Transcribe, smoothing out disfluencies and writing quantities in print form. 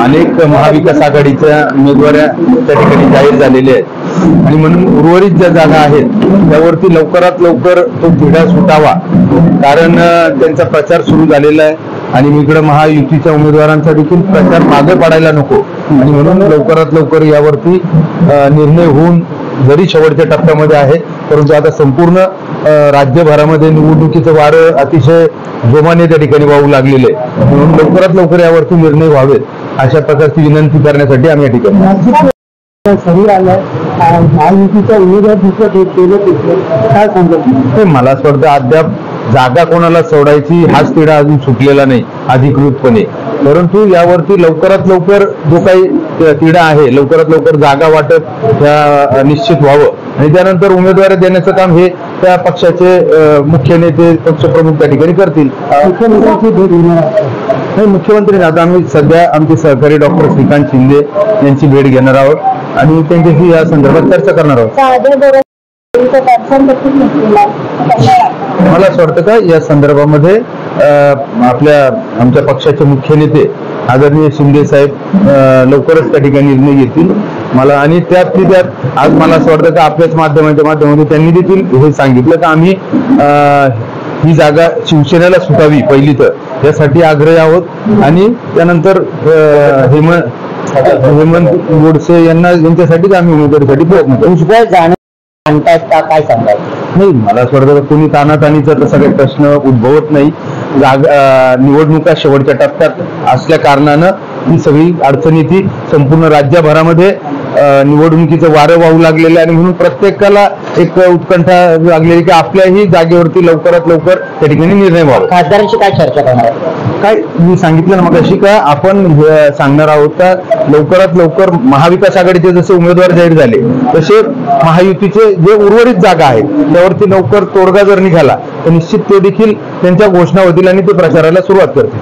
अनेक महाविकास आघाडीच्या उमेदवाऱ्या त्या ठिकाणी जाहीर झालेल्या आहेत आणि म्हणून उर्वरित ज्या जागा आहेत त्यावरती लवकरात लवकर तो तिढा सुटावा, कारण त्यांचा प्रचार सुरू झालेला आहे आणि इकडे महायुतीच्या उमेदवारांचा देखील प्रचार मागे पडायला नको आणि म्हणून लवकरात लवकर यावरती निर्णय होऊन, जरी शेवटच्या टप्प्यामध्ये आहे परंतु आता संपूर्ण राज्यभरामध्ये निवडणुकीचं वारं अतिशय जोमाने त्या ठिकाणी वाहू लागलेलं आहे, म्हणून लवकरात लवकर यावरती निर्णय व्हावेत अशा प्रकारची विनंती करण्यासाठी आम्ही या ठिकाणी महायुतीचा उमेदवार काय सांगतो. मला असं वाटतं अद्याप जागा कोणाला सोडायची हाच तिढा अजून सुटलेला नाही अधिकृतपणे, परंतु यावरती लवकरात लवकर जो काही तिढा आहे लवकरात लवकर जागा वाटप त्या निश्चित व्हावं आणि त्यानंतर उमेदवारी देण्याचं काम हे त्या पक्षाचे मुख्य नेते पक्षप्रमुख त्या ठिकाणी करतील. मुख्यमंत्री आता आम्ही सध्या आमचे सहकारी डॉक्टर श्रीकांत शिंदे यांची भेट घेणार आहोत आणि त्यांच्याशी या संदर्भात चर्चा करणार आहोत. मला असं वाटतं का या संदर्भामध्ये आमच्या पक्षाचे मुख्य नेते आदरणीय शिंदे साहेब लवकरच त्या ठिकाणी निर्णय घेतील मला, आणि त्यात आज मला असं वाटतं का आपल्याच माध्यमाच्या माध्यमातून त्यांनी देखील हे सांगितलं की आम्ही ही जागा शिवसेनेला सुटावी पहिली तर यासाठी आग्रही आहोत आणि त्यानंतर हेमंत गोडसे यांच्यासाठीच आम्ही उमेदवारीसाठी प्रयत्न करू. काय सांगतात. नाही, मला असं वाटतं कोणी तानातानीचा तसा काही प्रश्न उद्भवत नाही. निवडणुका शेवटच्या टप्प्यात असल्या कारणानं ही सगळी अडचणी ती संपूर्ण राज्यभरामध्ये निवडणुकीचं वारं वाहू लागलेलं आहे आणि म्हणून प्रत्येकाला एक उत्कंठा लागलेली की आपल्याही जागेवरती लवकरात लवकर त्या ठिकाणी निर्णय व्हावा. खासदारांशी काय चर्चा करणार, काय मी सांगितलं ना मगाशी का आपण सांगणार आहोत का लवकरात लवकर महाविकास आघाडीचे जसे उमेदवार जाहीर झाले तसे महायुतीचे जे उर्वरित जागा आहेत त्यावरती लवकर तोडगा जर निघाला तर निश्चित ते देखील त्यांच्या घोषणा होतील आणि ते प्रचाराला सुरुवात करतील.